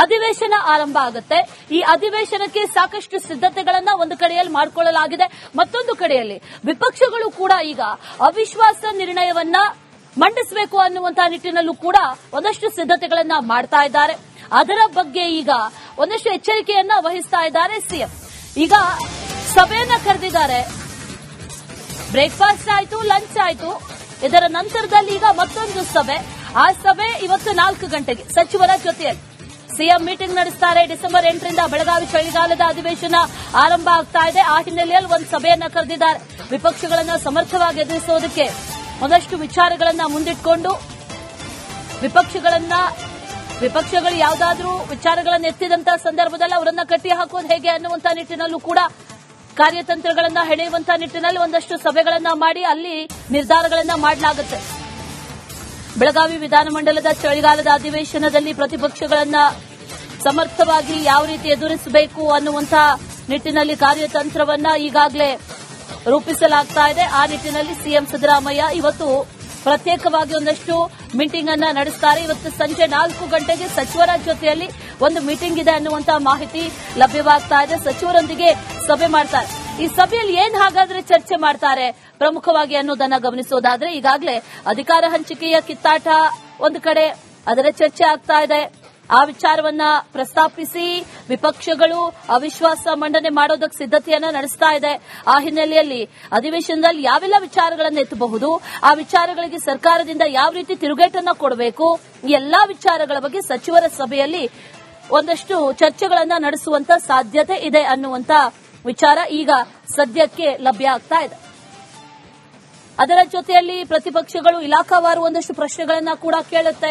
ಅಧಿವೇಶನ ಆರಂಭ ಆಗುತ್ತೆ. ಈ ಅಧಿವೇಶನಕ್ಕೆ ಸಾಕಷ್ಟು ಸಿದ್ಧತೆಗಳನ್ನ ಒಂದು ಕಡೆಯಲ್ಲಿ ಮಾಡಿಕೊಳ್ಳಲಾಗಿದೆ. ಮತ್ತೊಂದು ಕಡೆಯಲ್ಲಿ ವಿಪಕ್ಷಗಳು ಕೂಡ ಈಗ ಅವಿಶ್ವಾಸ ನಿರ್ಣಯವನ್ನ ಮಂಡಿಸಬೇಕು ಅನ್ನುವಂತಹ ನಿಟ್ಟಿನಲ್ಲೂ ಕೂಡ ಒಂದಷ್ಟು ಸಿದ್ಧತೆಗಳನ್ನ ಮಾಡ್ತಾ ಇದ್ದಾರೆ. ಅದರ ಬಗ್ಗೆ ಈಗ ಒಂದಷ್ಟು ಎಚ್ಚರಿಕೆಯನ್ನ ವಹಿಸ್ತಾ ಇದ್ದಾರೆ ಸಿಎಂ. ಈಗ ಸಭೆಯನ್ನ ಕರೆದಿದ್ದಾರೆ. ಬ್ರೇಕ್ಫಾಸ್ಟ್ ಆಯ್ತು, ಲಂಚ್ ಆಯ್ತು. ಇದರ ನಂತರದಲ್ಲಿ ಈಗ ಮತ್ತೊಂದು ಸಭೆ. ಆ ಸಭೆ ಇವತ್ತು 4 ಗಂಟೆಗೆ ಸಚಿವರ ಜೊತೆಯಲ್ಲಿ ಸಿಎಂ ಮೀಟಿಂಗ್ ನಡೆಸುತ್ತಾರೆ. ಡಿಸೆಂಬರ್ 8ರಿಂದ ಬೆಳಗಾವಿ ಚಳಿಗಾಲದ ಅಧಿವೇಶನ ಆರಂಭ ಆಗ್ತಾ ಇದೆ. ಆ ಹಿನ್ನೆಲೆಯಲ್ಲಿ ಒಂದು ಸಭೆಯನ್ನ ಕರೆದಿದ್ದಾರೆ. ವಿಪಕ್ಷಗಳನ್ನ ಸಮರ್ಥವಾಗಿ ಎದುರಿಸೋದಕ್ಕೆ ಒಂದಷ್ಟು ವಿಚಾರಗಳನ್ನ ಮುಂದಿಟ್ಕೊಂಡು ವಿಪಕ್ಷಗಳು ಯಾವುದಾದ್ರೂ ವಿಚಾರಗಳನ್ನು ಎತ್ತಿದಂತಹ ಸಂದರ್ಭದಲ್ಲಿ ಅವರನ್ನ ಕಟ್ಟಿ ಹಾಕೋದು ಹೇಗೆ ಅನ್ನುವಂತ ನಿಟ್ಟಿನಲ್ಲೂ ಕೂಡ ಕಾರ್ಯತಂತ್ರಗಳನ್ನ ಹೆಣೆಯುವಂತಹ ನಿಟ್ಟಿನಲ್ಲಿ ಒಂದಷ್ಟು ಸಭೆಗಳನ್ನ ಮಾಡಿ ಅಲ್ಲಿ ನಿರ್ಧಾರಗಳನ್ನ ಮಾಡಲಾಗುತ್ತೆ. ಬೆಳಗಾವಿ ವಿಧಾನಮಂಡಲದ ಚಳಿಗಾಲದ ಅಧಿವೇಶನದಲ್ಲಿ ಪ್ರತಿಪಕ್ಷಗಳನ್ನ ಸಮರ್ಥವಾಗಿ ಯಾವ ರೀತಿ ಎದುರಿಸಬೇಕು ಅನ್ನುವಂತಹ ನಿಟ್ಟಿನಲ್ಲಿ ಕಾರ್ಯತಂತ್ರವನ್ನ ಈಗಾಗಲೇ ರೂಪಿಸಲಾಗ್ತಾ ಇದೆ. ಆ ನಿಟ್ಟಿನಲ್ಲಿ ಸಿಎಂ ಸಿದ್ದರಾಮಯ್ಯ ಇವತ್ತು ಪ್ರತ್ಯೇಕವಾಗಿ ಒಂದಷ್ಟು ಮೀಟಿಂಗ್ ಅನ್ನ ನಡೆಸುತ್ತಾರೆ. ಇವತ್ತು ಸಂಜೆ 4 ಗಂಟೆಗೆ ಸಚಿವರ ಜೊತೆಯಲ್ಲಿ ಒಂದು ಮೀಟಿಂಗ್ ಇದೆ ಅನ್ನುವಂತಹ ಮಾಹಿತಿ ಲಭ್ಯವಾಗ್ತಾ ಇದೆ. ಸಚಿವರೊಂದಿಗೆ ಸಭೆ ಮಾಡ್ತಾರೆ. ಈ ಸಭೆಯಲ್ಲಿ ಏನ್ ಹಾಗಾದ್ರೆ ಚರ್ಚೆ ಮಾಡ್ತಾರೆ ಪ್ರಮುಖವಾಗಿ ಅನ್ನೋದನ್ನ ಗಮನಿಸೋದಾದ್ರೆ, ಈಗಾಗಲೇ ಅಧಿಕಾರ ಹಂಚಿಕೆಯ ಕಿತ್ತಾಟ ಒಂದು ಕಡೆ ಅದರ ಚರ್ಚೆ ಆಗ್ತಾ ಇದೆ. ಆ ವಿಚಾರವನ್ನ ಪ್ರಸ್ತಾಪಿಸಿ ವಿಪಕ್ಷಗಳು ಅವಿಶ್ವಾಸ ಮಂಡನೆ ಮಾಡೋದಕ್ಕೆ ಸಿದ್ಧತೆಯನ್ನ ನಡೆಸ್ತಾ ಇದೆ. ಆ ಹಿನ್ನೆಲೆಯಲ್ಲಿ ಅಧಿವೇಶನದಲ್ಲಿ ಯಾವೆಲ್ಲ ವಿಚಾರಗಳನ್ನು ಎತ್ತಬಹುದು, ಆ ವಿಚಾರಗಳಿಗೆ ಸರ್ಕಾರದಿಂದ ಯಾವ ರೀತಿ ತಿರುಗೇಟನ್ನ ಕೊಡಬೇಕು, ಈ ಎಲ್ಲಾ ವಿಚಾರಗಳ ಬಗ್ಗೆ ಸಚಿವರ ಸಭೆಯಲ್ಲಿ ಒಂದಷ್ಟು ಚರ್ಚೆಗಳನ್ನ ನಡೆಸುವಂತ ಸಾಧ್ಯತೆ ಇದೆ ಅನ್ನುವಂತ ವಿಚಾರ ಈಗ ಸದ್ಯಕ್ಕೆ ಲಭ್ಯ ಆಗ್ತಾ ಇದೆ. ಅದರ ಜೊತೆಯಲ್ಲಿ ಪ್ರತಿಪಕ್ಷಗಳು ಇಲಾಖಾವಾರು ಒಂದಷ್ಟು ಪ್ರಶ್ನೆಗಳನ್ನ ಕೂಡ ಕೇಳುತ್ತೆ.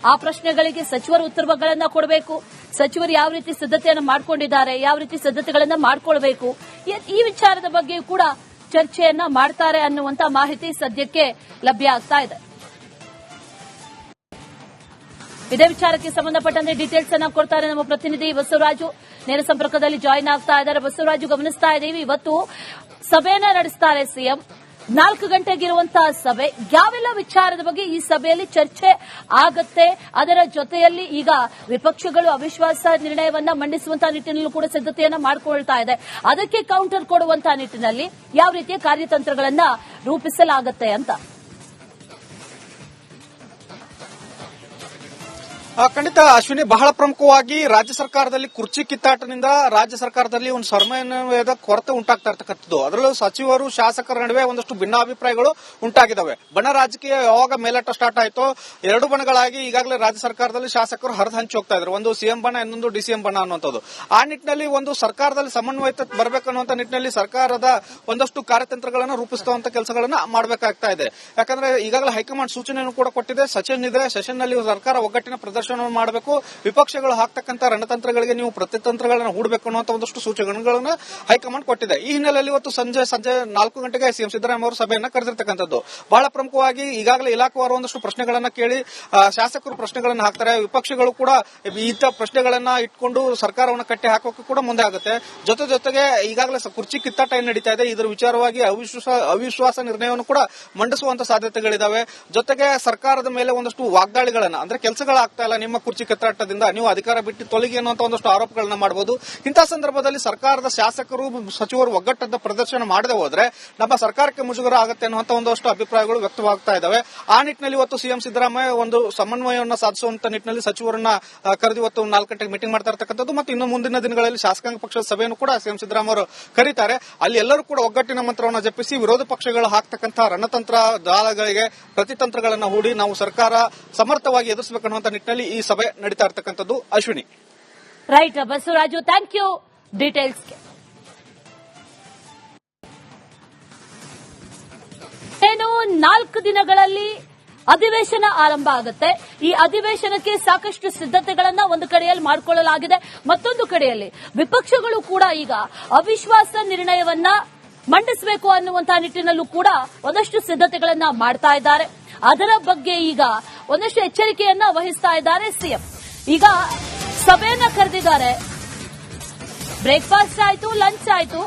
ಆ ಪ್ರಶ್ನೆಗಳಿಗೆ ಸಚಿವರು ಉತ್ತರಗಳನ್ನ ಕೊಡಬೇಕು. ಸಚಿವರು ಯಾವ ರೀತಿ ಸಿದ್ಧತೆಯನ್ನು ಮಾಡಿಕೊಂಡಿದ್ದಾರೆ, ಯಾವ ರೀತಿ ಸಿದ್ಧತೆಗಳನ್ನ ಮಾಡಿಕೊಳ್ಬೇಕು, ಈ ವಿಚಾರದ ಬಗ್ಗೆ ಕೂಡ ಚರ್ಚೆಯನ್ನ ಮಾಡ್ತಾರೆ ಅನ್ನುವಂತ ಮಾಹಿತಿ ಸದ್ಯಕ್ಕೆ ಲಭ್ಯ ಆಗ್ತಾ ಇದೆ. ಇದೇ ವಿಚಾರಕ್ಕೆ ಸಂಬಂಧಪಟ್ಟಂತೆ ಡೀಟೇಲ್ಸ್ ಅನ್ನ ಕೊಡ್ತಾರೆ ನಮ್ಮ ಪ್ರತಿನಿಧಿ ಬಸವರಾಜು. ನೇರ ಸಂಪರ್ಕದಲ್ಲಿ ಜಾಯಿನ್ ಆಗ್ತಾ ಇದ್ದಾರೆ. ಬಸವರಾಜು, ಗಮನಿಸ್ತಾ ಇದ್ದೀವಿ ಇವತ್ತು ಸಭೆಯನ್ನ ನಡೆಸ್ತಾರೆ ಸಿಎಂ. 4 ಗಂಟೆಗಿರುವಂತಹ ಸಭೆ. ಯಾವೆಲ್ಲ ವಿಚಾರದ ಬಗ್ಗೆ ಈ ಸಭೆಯಲ್ಲಿ ಚರ್ಚೆ ಆಗತ್ತೆ? ಅದರ ಜೊತೆಯಲ್ಲಿ ಈಗ ವಿಪಕ್ಷಗಳು ಅವಿಶ್ವಾಸ ನಿರ್ಣಯವನ್ನ ಮಂಡಿಸುವಂತಹ ನಿಟ್ಟಿನಲ್ಲೂ ಕೂಡ ಸಿದ್ಧತೆಯನ್ನ ಮಾಡಿಕೊಳ್ತಾ ಇದೆ. ಅದಕ್ಕೆ ಕೌಂಟರ್ ಕೊಡುವಂತಹ ನಿಟ್ಟಿನಲ್ಲಿ ಯಾವ ರೀತಿಯ ಕಾರ್ಯತಂತ್ರಗಳನ್ನ ರೂಪಿಸಲಾಗುತ್ತೆ ಅಂತ? ಖಂಡಿತ ಅಶ್ವಿನಿ, ಬಹಳ ಪ್ರಮುಖವಾಗಿ ರಾಜ್ಯ ಸರ್ಕಾರದಲ್ಲಿ ಕುರ್ಚಿ ಕಿತ್ತಾಟದಿಂದ ರಾಜ್ಯ ಸರ್ಕಾರದಲ್ಲಿ ಒಂದು ಸಮನ್ವಯದ ಕೊರತೆ ಉಂಟಾಗ್ತಾ ಇರ್ತಕ್ಕಂಥದ್ದು. ಅದರಲ್ಲೂ ಸಚಿವರು ಶಾಸಕರ ನಡುವೆ ಒಂದಷ್ಟು ಭಿನ್ನಾಭಿಪ್ರಾಯಗಳು ಉಂಟಾಗಿದ್ದಾವೆ. ಬಣ ರಾಜಕೀಯ ಯಾವಾಗ ಮೇಲಾಟ ಸ್ಟಾರ್ಟ್ ಆಯಿತೋ 2 ಬಣಗಳಾಗಿ ಈಗಾಗಲೇ ರಾಜ್ಯ ಸರ್ಕಾರದಲ್ಲಿ ಶಾಸಕರು ಹರಿದು ಹಂಚಿ ಹೋಗ್ತಾ ಇದ್ರು. ಒಂದು ಸಿಎಂ ಬಣ, ಇನ್ನೊಂದು ಡಿಸಿಎಂ ಬಣ ಅನ್ನುವಂಥದ್ದು. ಆ ನಿಟ್ಟಿನಲ್ಲಿ ಒಂದು ಸರ್ಕಾರದಲ್ಲಿ ಸಮನ್ವಯ ಬರಬೇಕನ್ನುವಂತ ನಿಟ್ಟಿನಲ್ಲಿ ಸರ್ಕಾರದ ಒಂದಷ್ಟು ಕಾರ್ಯತಂತ್ರಗಳನ್ನು ರೂಪಿಸುವಂತ ಕೆಲಸಗಳನ್ನ ಮಾಡಬೇಕಾಗ್ತಾ ಇದೆ. ಯಾಕಂದ್ರೆ ಈಗಾಗಲೇ ಹೈಕಮಾಂಡ್ ಸೂಚನೆಯನ್ನು ಕೂಡ ಕೊಟ್ಟಿದೆ. ಸೆಷನ್ ಇದೆ, ಸೆಷನ್ ನಲ್ಲಿ ಸರ್ಕಾರ ಒಗ್ಗಟ್ಟಿನ ಪ್ರದರ್ಶನ ಮಾಡಬೇಕು, ವಿಪಕ್ಷಗಳು ಹಾಕ್ತಕ್ಕಂಥ ರಣತಂತ್ರಗಳಿಗೆ ನೀವು ಪ್ರತಿತಂತ್ರಗಳನ್ನು ಹೂಡಬೇಕು ಅನ್ನುವಂತ ಒಂದಷ್ಟು ಸೂಚನೆಗಳನ್ನು ಹೈಕಮಾಂಡ್ ಕೊಟ್ಟಿದೆ. ಈ ಹಿನ್ನೆಲೆಯಲ್ಲಿ ಇವತ್ತು ಸಂಜೆ 4 ಗಂಟೆಗೆ ಸಿಎಂ ಸಿದ್ದರಾಮಯ್ಯ ಅವರು ಸಭೆಯನ್ನ ಕರೆದಿರ್ತಕ್ಕಂಥದ್ದು. ಬಹಳ ಪ್ರಮುಖವಾಗಿ ಈಗಾಗಲೇ ಇಲಾಖಾವಾರು ಒಂದಷ್ಟು ಪ್ರಶ್ನೆಗಳನ್ನ ಕೇಳಿ ಶಾಸಕರು ಪ್ರಶ್ನೆಗಳನ್ನು ಹಾಕ್ತಾರೆ. ವಿಪಕ್ಷಗಳು ಕೂಡ ಇಂಥ ಪ್ರಶ್ನೆಗಳನ್ನ ಇಟ್ಕೊಂಡು ಸರ್ಕಾರವನ್ನು ಕಟ್ಟಿ ಹಾಕೋಕೆ ಕೂಡ ಮುಂದೆ ಆಗುತ್ತೆ. ಜೊತೆಗೆ ಈಗಾಗಲೇ ಕುರ್ಚಿ ಕಿತ್ತಾಟ ಏನ್ ನಡೀತಾ ಇದೆ, ಇದರ ವಿಚಾರವಾಗಿ ಅವಿಶ್ವಾಸ ನಿರ್ಣಯವನ್ನು ಕೂಡ ಮಂಡಿಸುವಂತ ಸಾಧ್ಯತೆಗಳಿದಾವೆ. ಜೊತೆಗೆ ಸರ್ಕಾರದ ಮೇಲೆ ಒಂದಷ್ಟು ವಾಗ್ದಾಳಿಗಳನ್ನ, ಅಂದ್ರೆ ಕೆಲಸಗಳಾಗ್ತಾ ಇಲ್ಲ, ನಿಮ್ಮ ಕುರ್ಚಿ ಕಿತ್ತಾಟದಿಂದ ನೀವು ಅಧಿಕಾರ ಬಿಟ್ಟು ತೊಲಗಿ ಅನ್ನುವಂತ ಒಂದಷ್ಟು ಆರೋಪಗಳನ್ನ ಮಾಡಬಹುದು. ಇಂತಹ ಸಂದರ್ಭದಲ್ಲಿ ಸರ್ಕಾರದ ಶಾಸಕರು ಸಚಿವರು ಒಗ್ಗಟ್ಟದ ಪ್ರದರ್ಶನ ಮಾಡದೆ ಹೋದ್ರೆ ನಮ್ಮ ಸರ್ಕಾರಕ್ಕೆ ಮುಜುಗರ ಆಗುತ್ತೆ ಅನ್ನುವಂತ ಒಂದಷ್ಟು ಅಭಿಪ್ರಾಯಗಳು ವ್ಯಕ್ತವಾಗ್ತಾ ಇದಾವೆ. ಆ ನಿಟ್ಟಿನಲ್ಲಿ ಇವತ್ತು ಸಿಎಂ ಸಿದ್ದರಾಮಯ್ಯ ಒಂದು ಸಮನ್ವಯವನ್ನು ಸಾಧಿಸುವಂತ ನಿಟ್ಟಿನಲ್ಲಿ ಸಚಿವರನ್ನ ಕರೆದು ಇವತ್ತು 4 ಗಂಟೆಗೆ ಮೀಟಿಂಗ್ ಮಾಡ್ತಾ ಇರ್ತಕ್ಕಂಥದ್ದು. ಮತ್ತು ಇನ್ನು ಮುಂದಿನ ದಿನಗಳಲ್ಲಿ ಶಾಸಕಾಂಗ ಪಕ್ಷದ ಸಭೆಯನ್ನು ಕೂಡ ಸಿಎಂ ಸಿದ್ದರಾಮಯ್ಯ ಅವರು ಕರೀತಾರೆ. ಅಲ್ಲಿ ಎಲ್ಲರೂ ಕೂಡ ಒಗ್ಗಟ್ಟಿನ ಮಂತ್ರವನ್ನು ಜಪಿಸಿ ವಿರೋಧ ಪಕ್ಷಗಳು ಹಾಕ್ತಕ್ಕಂತಹ ರಣತಂತ್ರ ದಾಳಗಳಿಗೆ ಪ್ರತಿತಂತ್ರಗಳನ್ನು ಹೂಡಿ ನಾವು ಸರ್ಕಾರ ಸಮರ್ಥವಾಗಿ ಎದುರಿಸಬೇಕು ಅನ್ನುವಂತ ನಿಟ್ಟಿನಲ್ಲಿ ಈ ಸಭೆ ನಡೀತಾ ಇರ್ತಕ್ಕಂಥದ್ದು. Ashwini, right Basavaraju, thank you ಡೀಟೇಲ್ಸ್ಗೆ. ಏನು 4 ದಿನಗಳಲ್ಲಿ ಅಧಿವೇಶನ ಆರಂಭ ಆಗುತ್ತೆ. ಈ ಅಧಿವೇಶನಕ್ಕೆ ಸಾಕಷ್ಟು ಸಿದ್ಧತೆಗಳನ್ನ ಒಂದು ಕಡೆಯಲ್ಲಿ ಮಾಡಿಕೊಳ್ಳಲಾಗಿದೆ. ಮತ್ತೊಂದು ಕಡೆಯಲ್ಲಿ ವಿಪಕ್ಷಗಳು ಕೂಡ ಈಗ ಅವಿಶ್ವಾಸ ನಿರ್ಣಯವನ್ನ ಮಂಡಿಸಬೇಕು ಅನ್ನುವಂತಹ ನಿಟ್ಟಿನಲ್ಲೂ ಕೂಡ ಒಂದಷ್ಟು ಸಿದ್ಧತೆಗಳನ್ನ ಮಾಡ್ತಾ ಇದ್ದಾರೆ. ಅದರ ಬಗ್ಗೆ ಈಗ ಒಂದಷ್ಟು ಎಚ್ಚರಿಕೆಯನ್ನ ವಹಿಸ್ತಾ ಇದ್ದಾರೆ ಸಿಎಂ. ಈಗ ಸಭೆಯನ್ನ ಕರೆದಿದ್ದಾರೆ. ಬ್ರೇಕ್ಫಾಸ್ಟ್ ಆಯ್ತು, ಲಂಚ್ ಆಯ್ತು.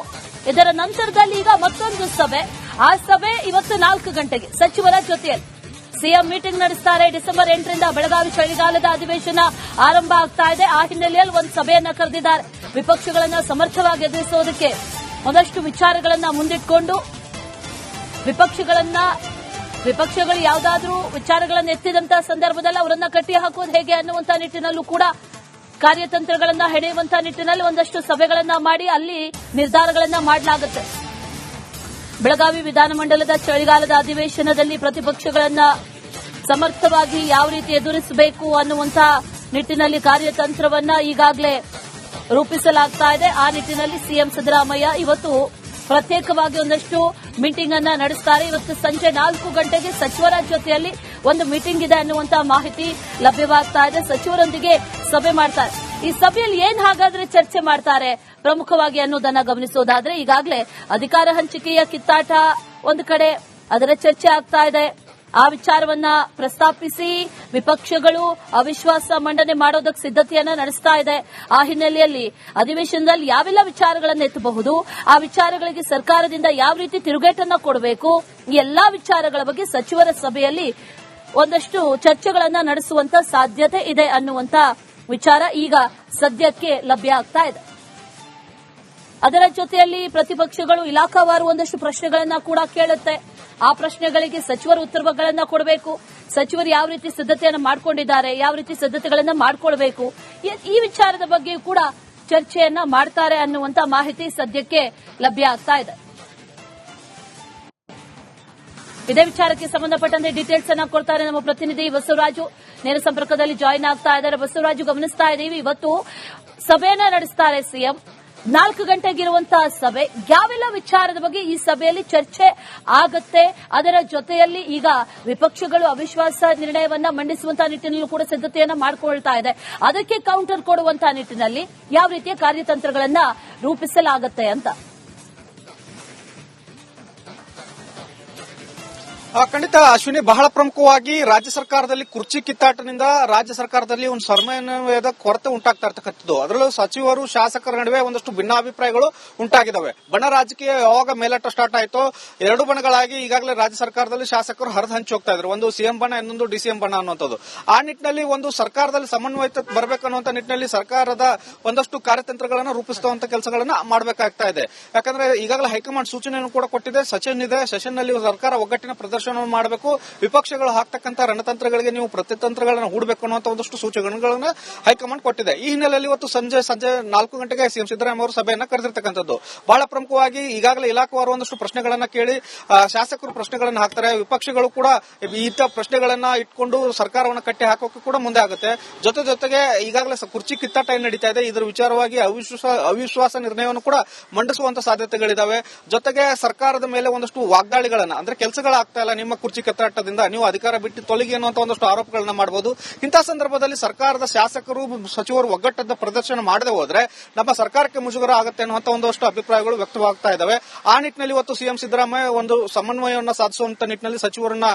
ಇದರ ನಂತರದಲ್ಲಿ ಈಗ ಮತ್ತೊಂದು ಸಭೆ. ಆ ಸಭೆ ಇವತ್ತು 4 ಗಂಟೆಗೆ ಸಚಿವರ ಜೊತೆಯಲ್ಲಿ ಸಿಎಂ ಮೀಟಿಂಗ್ ನಡೆಸ್ತಾರೆ. ಡಿಸೆಂಬರ್ 8ರಿಂದ ಬೆಳಗಾವಿ ಚಳಿಗಾಲದ ಅಧಿವೇಶನ ಆರಂಭ ಆಗ್ತಾ ಇದೆ. ಆ ಹಿನ್ನೆಲೆಯಲ್ಲಿ ಒಂದು ಸಭೆಯನ್ನ ಕರೆದಿದ್ದಾರೆ. ವಿಪಕ್ಷಗಳನ್ನ ಸಮರ್ಥವಾಗಿ ಎದುರಿಸೋದಕ್ಕೆ ಒಂದಷ್ಟು ವಿಚಾರಗಳನ್ನ ಮುಂದಿಟ್ಕೊಂಡು ವಿಪಕ್ಷಗಳು ಯಾವುದಾದ್ರೂ ವಿಚಾರಗಳನ್ನು ಎತ್ತಿದಂತಹ ಸಂದರ್ಭದಲ್ಲಿ ಅವರನ್ನ ಕಟ್ಟಿ ಹಾಕುವುದು ಹೇಗೆ ಅನ್ನುವಂತ ನಿಟ್ಟಿನಲ್ಲೂ ಕೂಡ ಕಾರ್ಯತಂತ್ರಗಳನ್ನ ಹೆಣೆಯುವಂತಹ ನಿಟ್ಟಿನಲ್ಲಿ ಒಂದಷ್ಟು ಸಭೆಗಳನ್ನ ಮಾಡಿ ಅಲ್ಲಿ ನಿರ್ಧಾರಗಳನ್ನ ಮಾಡಲಾಗುತ್ತೆ. ಬೆಳಗಾವಿ ವಿಧಾನಮಂಡಲದ ಚಳಿಗಾಲದ ಅಧಿವೇಶನದಲ್ಲಿ ಪ್ರತಿಪಕ್ಷಗಳನ್ನ ಸಮರ್ಥವಾಗಿ ಯಾವ ರೀತಿ ಎದುರಿಸಬೇಕು ಅನ್ನುವಂತ ನಿಟ್ಟಿನಲ್ಲಿ ಕಾರ್ಯತಂತ್ರವನ್ನ ಈಗಾಗಲೇ ರೂಪಿಸಲಾಗ್ತಾ ಇದೆ. ಆ ನಿಟ್ಟಿನಲ್ಲಿ ಸಿಎಂ ಸಿದ್ದರಾಮಯ್ಯ ಇವತ್ತು ಪ್ರತ್ಯೇಕವಾಗಿ ಒಂದಷ್ಟು ಮೀಟಿಂಗ್ ಅನ್ನ ನಡೆಸ್ತಾರೆ. ಇವತ್ತು ಸಂಜೆ 4 ಗಂಟೆಗೆ ಸಚಿವರ ಜೊತೆಯಲ್ಲಿ ಒಂದು ಮೀಟಿಂಗ್ ಇದೆ ಅನ್ನುವಂತ ಮಾಹಿತಿ ಲಭ್ಯವಾಗ್ತಾ ಇದೆ. ಸಚಿವರೊಂದಿಗೆ ಸಭೆ ಮಾಡ್ತಾರೆ. ಈ ಸಭೆಯಲ್ಲಿ ಏನ್ ಹಾಗಾದ್ರೆ ಚರ್ಚೆ ಮಾಡ್ತಾರೆ ಪ್ರಮುಖವಾಗಿ ಅನ್ನೋದನ್ನ ಗಮನಿಸೋದಾದ್ರೆ, ಈಗಾಗಲೇ ಅಧಿಕಾರ ಹಂಚಿಕೆಯ ಕಿತ್ತಾಟ ಒಂದು ಕಡೆ ಅದರ ಚರ್ಚೆ ಆಗ್ತಾ ಇದೆ. ಆ ವಿಚಾರವನ್ನ ಪ್ರಸ್ತಾಪಿಸಿ ವಿಪಕ್ಷಗಳು ಅವಿಶ್ವಾಸ ಮಂಡನೆ ಮಾಡೋದಕ್ಕೆ ಸಿದ್ದತೆಯನ್ನ ನಡೆಸ್ತಾ ಇದೆ. ಆ ಹಿನ್ನೆಲೆಯಲ್ಲಿ ಅಧಿವೇಶನದಲ್ಲಿ ಯಾವೆಲ್ಲ ವಿಚಾರಗಳನ್ನು ಎತ್ತಬಹುದು, ಆ ವಿಚಾರಗಳಿಗೆ ಸರ್ಕಾರದಿಂದ ಯಾವ ರೀತಿ ತಿರುಗೇಟನ್ನ ಕೊಡಬೇಕು, ಈ ಎಲ್ಲಾ ವಿಚಾರಗಳ ಬಗ್ಗೆ ಸಚಿವರ ಸಭೆಯಲ್ಲಿ ಒಂದಷ್ಟು ಚರ್ಚೆಗಳನ್ನ ನಡೆಸುವಂತ ಸಾಧ್ಯತೆ ಇದೆ ಅನ್ನುವಂತ ವಿಚಾರ ಈಗ ಸದ್ಯಕ್ಕೆ ಲಭ್ಯ ಆಗ್ತಾ ಇದೆ. ಅದರ ಜೊತೆಯಲ್ಲಿ ಪ್ರತಿಪಕ್ಷಗಳು ಇಲಾಖಾವಾರು ಒಂದಷ್ಟು ಪ್ರಶ್ನೆಗಳನ್ನ ಕೂಡ ಕೇಳುತ್ತೆ. ಆ ಪ್ರಶ್ನೆಗಳಿಗೆ ಸಚಿವರು ಉತ್ತರಗಳನ್ನ ಕೊಡಬೇಕು. ಸಚಿವರು ಯಾವ ರೀತಿ ಸಿದ್ದತೆಯನ್ನು ಮಾಡಿಕೊಂಡಿದ್ದಾರೆ, ಯಾವ ರೀತಿ ಸಿದ್ದತೆಗಳನ್ನ ಮಾಡಿಕೊಳ್ಬೇಕು, ಈ ವಿಚಾರದ ಬಗ್ಗೆ ಕೂಡ ಚರ್ಚೆಯನ್ನ ಮಾಡ್ತಾರೆ ಅನ್ನುವಂತ ಮಾಹಿತಿ ಸದ್ಯಕ್ಕೆ ಲಭ್ಯ ಆಗ್ತಾ ಇದೆ. ಇದೇ ವಿಚಾರಕ್ಕೆ ಸಂಬಂಧಪಟ್ಟಂತೆ ಡೀಟೇಲ್ಸ್ ಅನ್ನ ಕೊಡ್ತಾರೆ ನಮ್ಮ ಪ್ರತಿನಿಧಿ ಬಸವರಾಜು. ನೇರ ಸಂಪರ್ಕದಲ್ಲಿ ಜಾಯಿನ್ ಆಗ್ತಾ ಇದ್ದಾರೆ. ಬಸವರಾಜು, ಗಮನಿಸ್ತಾ ಇದ್ದೀವಿ ಇವತ್ತು ಸಭೆಯನ್ನ ನಡೆಸ್ತಾರೆ ಸಿಎಂ. 4 ಗಂಟೆಗಿರುವಂತಹ ಸಭೆ, ಯಾವೆಲ್ಲ ವಿಚಾರದ ಬಗ್ಗೆ ಈ ಸಭೆಯಲ್ಲಿ ಚರ್ಚೆ ಆಗತ್ತೆ, ಅದರ ಜೊತೆಯಲ್ಲಿ ಈಗ ವಿಪಕ್ಷಗಳು ಅವಿಶ್ವಾಸ ನಿರ್ಣಯವನ್ನ ಮಂಡಿಸುವಂತಹ ನಿಟ್ಟಿನಲ್ಲೂ ಕೂಡ ಸಿದ್ದತೆಯನ್ನ ಮಾಡಿಕೊಳ್ತಾ ಇದೆ. ಅದಕ್ಕೆ ಕೌಂಟರ್ ಕೊಡುವಂತಹ ನಿಟ್ಟಿನಲ್ಲಿ ಯಾವ ರೀತಿಯ ಕಾರ್ಯತಂತ್ರಗಳನ್ನ ರೂಪಿಸಲಾಗುತ್ತೆ ಅಂತ. ಖಂಡಿತ ಅಶ್ವಿನಿ, ಬಹಳ ಪ್ರಮುಖವಾಗಿ ರಾಜ್ಯ ಸರ್ಕಾರದಲ್ಲಿ ಕುರ್ಚಿ ಕಿತ್ತಾಟದಿಂದ ರಾಜ್ಯ ಸರ್ಕಾರದಲ್ಲಿ ಒಂದು ಸಮನ್ವಯದ ಕೊರತೆ ಉಂಟಾಗ್ತಾ ಇರ್ತಕ್ಕಂಥದ್ದು. ಅದರಲ್ಲೂ ಸಚಿವರು ಶಾಸಕರ ನಡುವೆ ಒಂದಷ್ಟು ಭಿನ್ನಾಭಿಪ್ರಾಯಗಳು ಉಂಟಾಗಿದ್ದಾವೆ. ಬಣ ರಾಜಕೀಯ ಯಾವಾಗ ಮೇಲಾಟ ಸ್ಟಾರ್ಟ್ ಆಯಿತೋ, 2 ಬಣಗಳಾಗಿ ಈಗಾಗಲೇ ರಾಜ್ಯ ಸರ್ಕಾರದಲ್ಲಿ ಶಾಸಕರು ಹರಿದು ಹಂಚಿ ಹೋಗ್ತಾ ಇದ್ರು. ಒಂದು ಸಿಎಂ ಬಣ, ಇನ್ನೊಂದು ಡಿಸಿಎಂ ಬಣ ಅನ್ನುವಂಥದ್ದು. ಆ ನಿಟ್ಟಿನಲ್ಲಿ ಒಂದು ಸರ್ಕಾರದಲ್ಲಿ ಸಮನ್ವಯ ಬರಬೇಕನ್ನುವಂತ ನಿಟ್ಟಿನಲ್ಲಿ ಸರ್ಕಾರದ ಒಂದಷ್ಟು ಕಾರ್ಯತಂತ್ರಗಳನ್ನು ರೂಪಿಸುವಂತ ಕೆಲಸಗಳನ್ನ ಮಾಡಬೇಕಾಗ್ತಾ ಇದೆ. ಯಾಕಂದ್ರೆ ಈಗಾಗಲೇ ಹೈಕಮಾಂಡ್ ಸೂಚನೆಯನ್ನು ಕೂಡ ಕೊಟ್ಟಿದೆ. ಸೆಷನ್ ಇದೆ, ಸೆಷನ್ ನಲ್ಲಿ ಸರ್ಕಾರ ಒಗ್ಗಟ್ಟಿನ ಪ್ರದರ್ಶನ ಮಾಡಬೇಕು, ವಿಪಕ್ಷಗಳು ಹಾಕ್ತಕ್ಕಂಥ ರಣತಂತ್ರಗಳಿಗೆ ನೀವು ಪ್ರತಿತಂತ್ರಗಳನ್ನು ಹೂಡಬೇಕು ಅನ್ನುವಂತ ಒಂದಷ್ಟು ಸೂಚನೆಗಳನ್ನು ಹೈಕಮಾಂಡ್ ಕೊಟ್ಟಿದೆ. ಈ ಹಿನ್ನೆಲೆಯಲ್ಲಿ ಇವತ್ತು ಸಂಜೆ 4 ಗಂಟೆಗೆ ಸಿಎಂ ಸಿದ್ದರಾಮಯ್ಯ ಅವರು ಸಭೆಯನ್ನ ಕರೆದಿರ್ತಕ್ಕಂಥದ್ದು. ಬಹಳ ಪ್ರಮುಖವಾಗಿ ಈಗಾಗಲೇ ಇಲಾಖಾವಾರು ಒಂದಷ್ಟು ಪ್ರಶ್ನೆಗಳನ್ನ ಕೇಳಿ ಶಾಸಕರು ಪ್ರಶ್ನೆಗಳನ್ನ ಹಾಕ್ತಾರೆ. ವಿಪಕ್ಷಗಳು ಕೂಡ ಇಂಥ ಪ್ರಶ್ನೆಗಳನ್ನ ಇಟ್ಕೊಂಡು ಸರ್ಕಾರವನ್ನು ಕಟ್ಟಿ ಹಾಕೋಕೆ ಕೂಡ ಮುಂದೆ ಆಗುತ್ತೆ. ಜೊತೆಗೆ ಈಗಾಗಲೇ ಕುರ್ಚಿ ಕಿತ್ತಾಟ ಏನ್ ನಡೀತಾ ಇದೆ, ಇದರ ವಿಚಾರವಾಗಿ ಅವಿಶ್ವಾಸ ನಿರ್ಣಯವನ್ನು ಕೂಡ ಮಂಡಿಸುವಂತ ಸಾಧ್ಯತೆಗಳಿದಾವೆ. ಜೊತೆಗೆ ಸರ್ಕಾರದ ಮೇಲೆ ಒಂದಷ್ಟು ವಾಗ್ದಾಳಿಗಳನ್ನ, ಅಂದ್ರೆ ಕೆಲಸಗಳಾಗ್ತಾ ಇಲ್ಲ, ನಿಮ್ಮ ಕುರ್ಚಿ ಕಿತ್ತಾಟದಿಂದ ನೀವು ಅಧಿಕಾರ ಬಿಟ್ಟು ತೊಲಗಿ ಅನ್ನುವಂತ ಒಂದಷ್ಟು ಆರೋಪಗಳನ್ನ ಮಾಡಬಹುದು. ಇಂತಹ ಸಂದರ್ಭದಲ್ಲಿ ಸರ್ಕಾರದ ಶಾಸಕರು ಸಚಿವರು ಒಗ್ಗಟ್ಟದ ಪ್ರದರ್ಶನ ಮಾಡದೆ ಹೋದ್ರೆ ನಮ್ಮ ಸರ್ಕಾರಕ್ಕೆ ಮುಜುಗರ ಆಗುತ್ತೆ ಅನ್ನುವಂತ ಒಂದಷ್ಟು ಅಭಿಪ್ರಾಯಗಳು ವ್ಯಕ್ತವಾಗ್ತಾ ಇದಾವೆ. ಆ ನಿಟ್ಟಿನಲ್ಲಿ ಇವತ್ತು ಸಿಎಂ ಸಿದ್ದರಾಮಯ್ಯ ಒಂದು ಸಮನ್ವಯವನ್ನು ಸಾಧಿಸುವಂತ ನಿಟ್ಟಿನಲ್ಲಿ ಸಚಿವರನ್ನ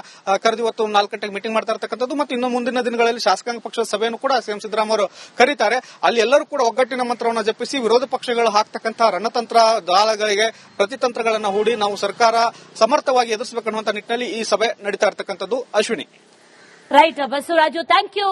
ಕರೆದು ಇವತ್ತು 4 ಗಂಟೆಗೆ ಮೀಟಿಂಗ್ ಮಾಡ್ತಾ ಇರ್ತಕ್ಕಂಥದ್ದು. ಮತ್ತು ಇನ್ನು ಮುಂದಿನ ದಿನಗಳಲ್ಲಿ ಶಾಸಕಾಂಗ ಪಕ್ಷದ ಸಭೆಯನ್ನು ಕೂಡ ಸಿಎಂ ಸಿದ್ದರಾಮಯ್ಯ ಅವರು ಕರೀತಾರೆ. ಅಲ್ಲಿ ಎಲ್ಲರೂ ಕೂಡ ಒಗ್ಗಟ್ಟಿನ ಮಂತ್ರವನ್ನು ಜಪಿಸಿ ವಿರೋಧ ಪಕ್ಷಗಳು ಹಾಕ್ತಕ್ಕಂಥ ರಣತಂತ್ರ ದಾಳಗಳಿಗೆ ಪ್ರತಿತಂತ್ರಗಳನ್ನು ಹೂಡಿ ನಾವು ಸರ್ಕಾರ ಸಮರ್ಥವಾಗಿ ಎದುರಿಸಬೇಕನ್ನುವಂತ ನಿಟ್ಟಿನಲ್ಲಿ ಈ ಸಭೆ ನಡೀತಾ ಇರ್ತಕ್ಕಂಥದ್ದು. Ashwini. Right Basavaraju, thank you.